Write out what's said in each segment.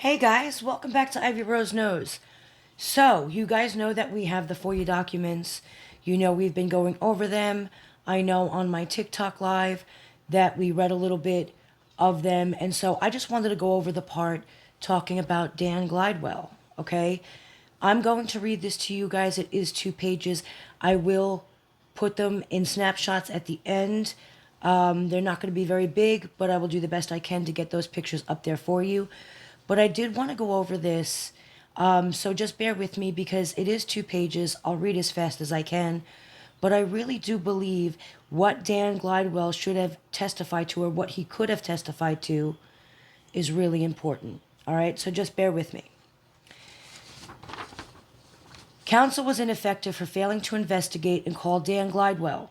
Hey guys, welcome back to Ivy Rose Knows. So, you guys know that we have the FOIA documents. You know we've been going over them. I know on my TikTok live that we read a little bit of them. And so I just wanted to go over the part talking about Dan Glidewell, okay? I'm going to read this to you guys. It is 2 pages. I will put them in snapshots at the end. They're not going to be very big, but I will do the best I can to get those pictures up there for you. But I did want to go over this, so just bear with me because it is 2 pages. I'll read as fast as I can. But I really do believe what Dan Glidewell should have testified to, or what he could have testified to, is really important. All right, so just bear with me. Counsel was ineffective for failing to investigate and call Dan Glidewell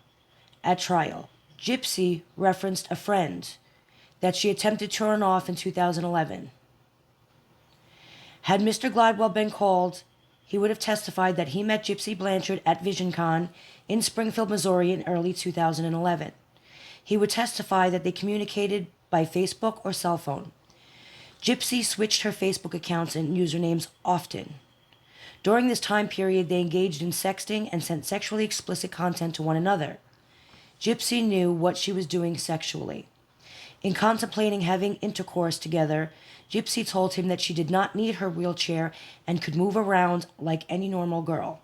at trial. Gypsy referenced a friend that she attempted to turn off in 2011. Had Mr. Glidewell been called, he would have testified that he met Gypsy Blanchard at VisionCon in Springfield, Missouri in early 2011. He would testify that they communicated by Facebook or cell phone. Gypsy switched her Facebook accounts and usernames often. During this time period, they engaged in sexting and sent sexually explicit content to one another. Gypsy knew what she was doing sexually. In contemplating having intercourse together, Gypsy told him that she did not need her wheelchair and could move around like any normal girl.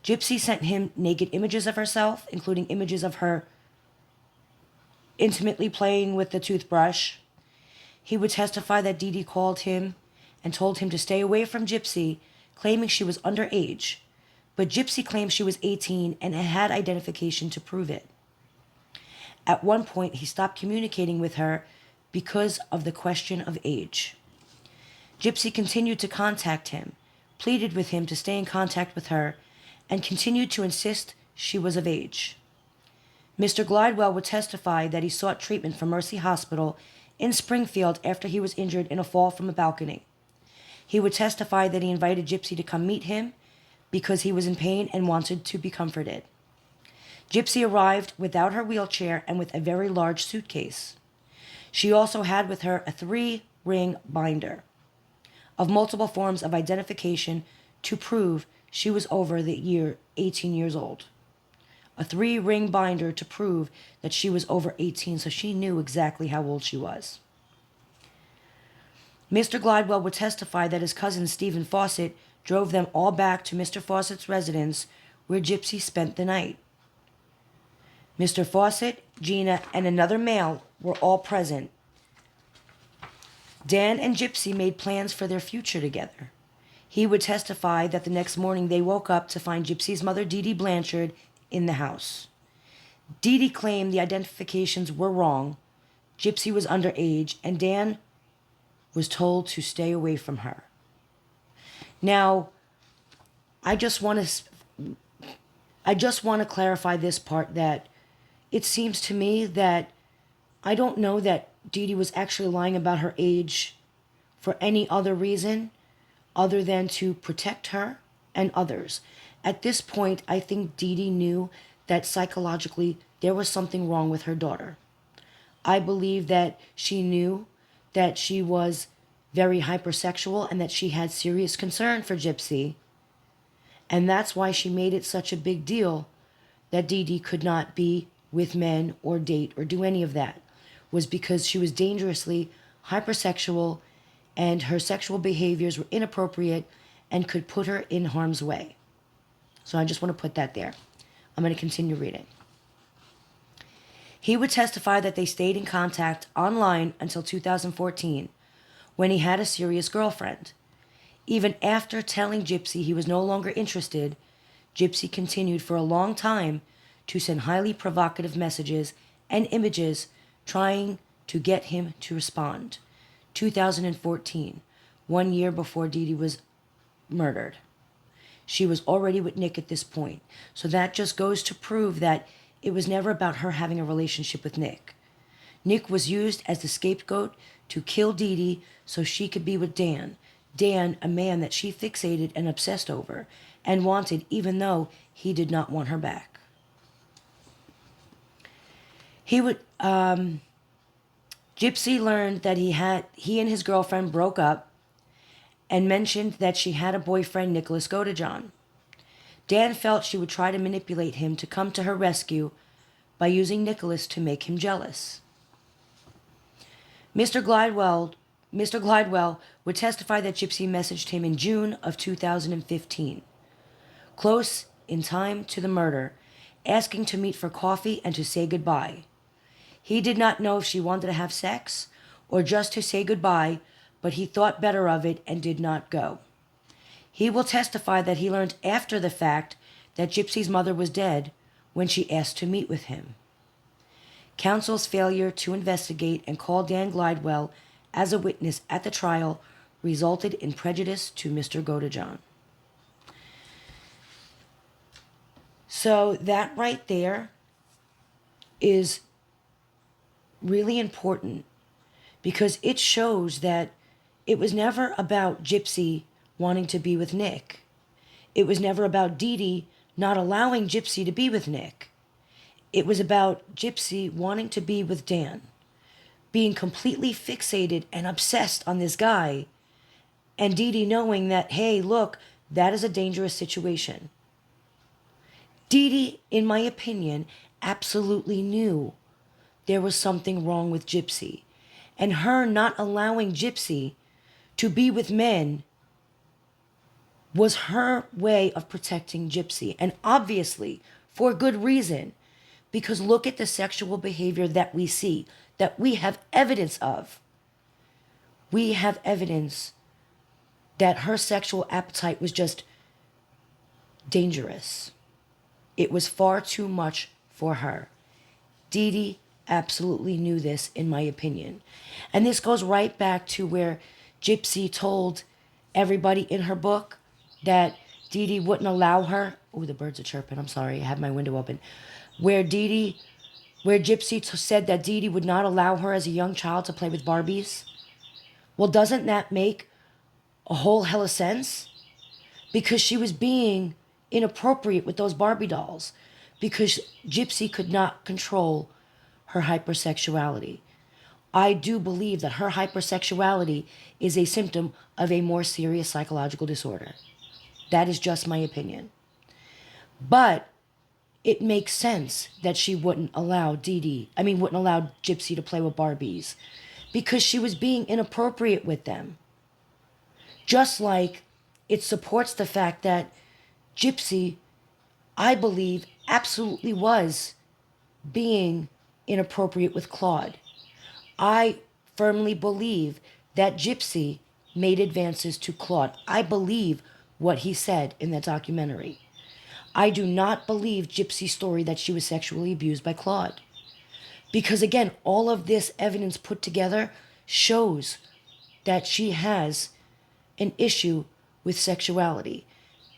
Gypsy sent him naked images of herself, including images of her intimately playing with the toothbrush. He would testify that Deedee called him and told him to stay away from Gypsy, claiming she was underage, but Gypsy claimed she was 18 and had identification to prove it. At one point, he stopped communicating with her because of the question of age. Gypsy continued to contact him, pleaded with him to stay in contact with her, and continued to insist she was of age. Mr. Glidewell would testify that he sought treatment from Mercy Hospital in Springfield after he was injured in a fall from a balcony. He would testify that he invited Gypsy to come meet him because he was in pain and wanted to be comforted. Gypsy arrived without her wheelchair and with a very large suitcase. She also had with her a 3-ring binder of multiple forms of identification to prove she was over the year 18 years old. A 3-ring binder to prove that she was over 18, so she knew exactly how old she was. Mr. Glidewell would testify that his cousin Stephen Fawcett drove them all back to Mr. Fawcett's residence where Gypsy spent the night. Mr. Fawcett, Gina, and another male were all present. Dan and Gypsy made plans for their future together. He would testify that the next morning they woke up to find Gypsy's mother, Deedee Blanchard, in the house. Deedee claimed the identifications were wrong, Gypsy was underage, and Dan was told to stay away from her. Now, I just want to clarify this part, that it seems to me that I don't know that Deedee was actually lying about her age for any other reason other than to protect her and others. At this point, I think Deedee knew that psychologically there was something wrong with her daughter. I believe that she knew that she was very hypersexual and that she had serious concern for Gypsy. And that's why she made it such a big deal that Deedee could not be with men or date or do any of that, was because she was dangerously hypersexual and her sexual behaviors were inappropriate and could put her in harm's way. So I just want to put that there. I'm going to continue reading. He would testify that they stayed in contact online until 2014, when he had a serious girlfriend. Even after telling Gypsy he was no longer interested, Gypsy continued for a long time to send highly provocative messages and images trying to get him to respond. 2014, 1 year before Deedee was murdered. She was already with Nick at this point. So that just goes to prove that it was never about her having a relationship with Nick. Nick was used as the scapegoat to kill Deedee so she could be with Dan. Dan, a man that she fixated and obsessed over and wanted, even though he did not want her back. Gypsy learned that he and his girlfriend broke up and mentioned that she had a boyfriend, Nicholas Godejohn. Dan felt she would try to manipulate him to come to her rescue by using Nicholas to make him jealous. Mr. Glidewell would testify that Gypsy messaged him in June of 2015, close in time to the murder, asking to meet for coffee and to say goodbye. He did not know if she wanted to have sex or just to say goodbye, but he thought better of it and did not go. He will testify that he learned after the fact that Gypsy's mother was dead when she asked to meet with him. Counsel's failure to investigate and call Dan Glidewell as a witness at the trial resulted in prejudice to Mr. Godejohn. So that right there is really important because it shows that it was never about Gypsy wanting to be with Nick. It was never about Deedee not allowing Gypsy to be with Nick. It was about Gypsy wanting to be with Dan, being completely fixated and obsessed on this guy, and Deedee knowing that, hey, look, that is a dangerous situation. Deedee, in my opinion, absolutely knew there was something wrong with Gypsy, and her not allowing Gypsy to be with men was her way of protecting Gypsy, and obviously for good reason, because look at the sexual behavior that we see, that we have evidence of. We have evidence that her sexual appetite was just dangerous. It was far too much for her. Deedee absolutely knew this, in my opinion. And this goes right back to where Gypsy told everybody in her book that Deedee wouldn't allow her. Oh, the birds are chirping. I'm sorry. I have my window open. Where Gypsy said that Deedee would not allow her as a young child to play with Barbies. Well, doesn't that make a whole hell of sense? Because she was being inappropriate with those Barbie dolls. Because Gypsy could not control her hypersexuality. I do believe that her hypersexuality is a symptom of a more serious psychological disorder. That is just my opinion. But it makes sense that she wouldn't allow Gypsy to play with Barbies, because she was being inappropriate with them. Just like it supports the fact that Gypsy, I believe, absolutely was being inappropriate with Claude. I firmly believe that Gypsy made advances to Claude. I believe what he said in that documentary. I do not believe Gypsy's story that she was sexually abused by Claude. Because again, all of this evidence put together shows that she has an issue with sexuality.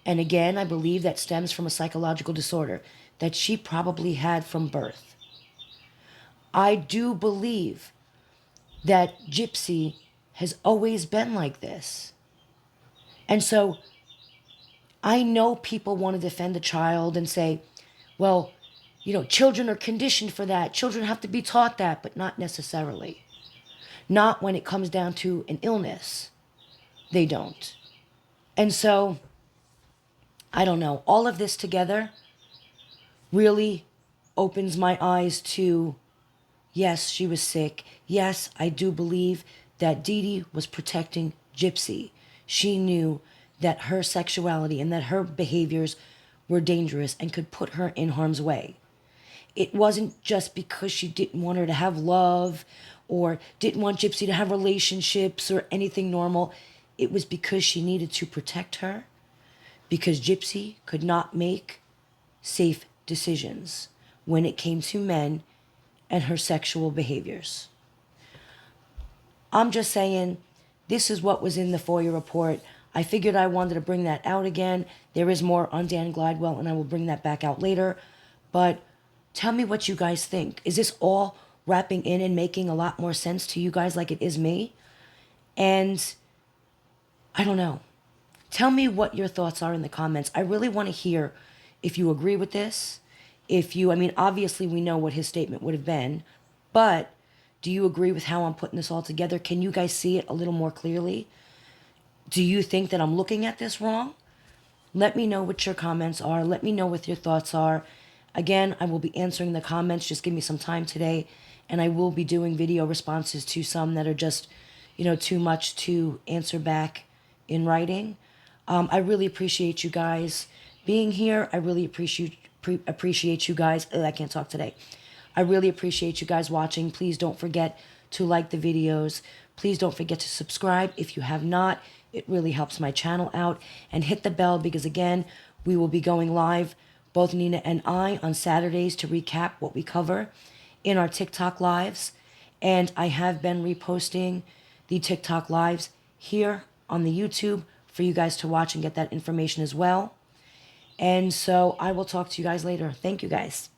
And again, I believe that stems from a psychological disorder that she probably had from birth. I do believe that Gypsy has always been like this. And so I know people want to defend the child and say, well, children are conditioned for that. Children have to be taught that, but not necessarily. Not when it comes down to an illness. They don't. And so, I don't know. All of this together really opens my eyes to, yes, she was sick. Yes, I do believe that Deedee was protecting Gypsy. She knew that her sexuality and that her behaviors were dangerous and could put her in harm's way. It wasn't just because she didn't want her to have love or didn't want Gypsy to have relationships or anything normal. It was because she needed to protect her, because Gypsy could not make safe decisions when it came to men and her sexual behaviors. I'm just saying, this is what was in the FOIA report. I figured I wanted to bring that out again. There is more on Dan Glidewell, and I will bring that back out later. But tell me what you guys think. Is this all wrapping in and making a lot more sense to you guys like it is me? And I don't know. Tell me what your thoughts are in the comments. I really want to hear if you agree with this. Obviously we know what his statement would have been, but do you agree with how I'm putting this all together? Can you guys see it a little more clearly? Do you think that I'm looking at this wrong? Let me know what your comments are. Let me know what your thoughts are. Again, I will be answering the comments. Just give me some time today. And I will be doing video responses to some that are just, too much to answer back in writing. I really appreciate you guys being here. I really appreciate you guys. I can't talk today. I really appreciate you guys watching. Please don't forget to like the videos. Please don't forget to subscribe if you have not. It really helps my channel out. And hit the bell because, again, we will be going live, both Nina and I, on Saturdays to recap what we cover in our TikTok lives. And I have been reposting the TikTok lives here on the YouTube for you guys to watch and get that information as well. And so I will talk to you guys later. Thank you, guys.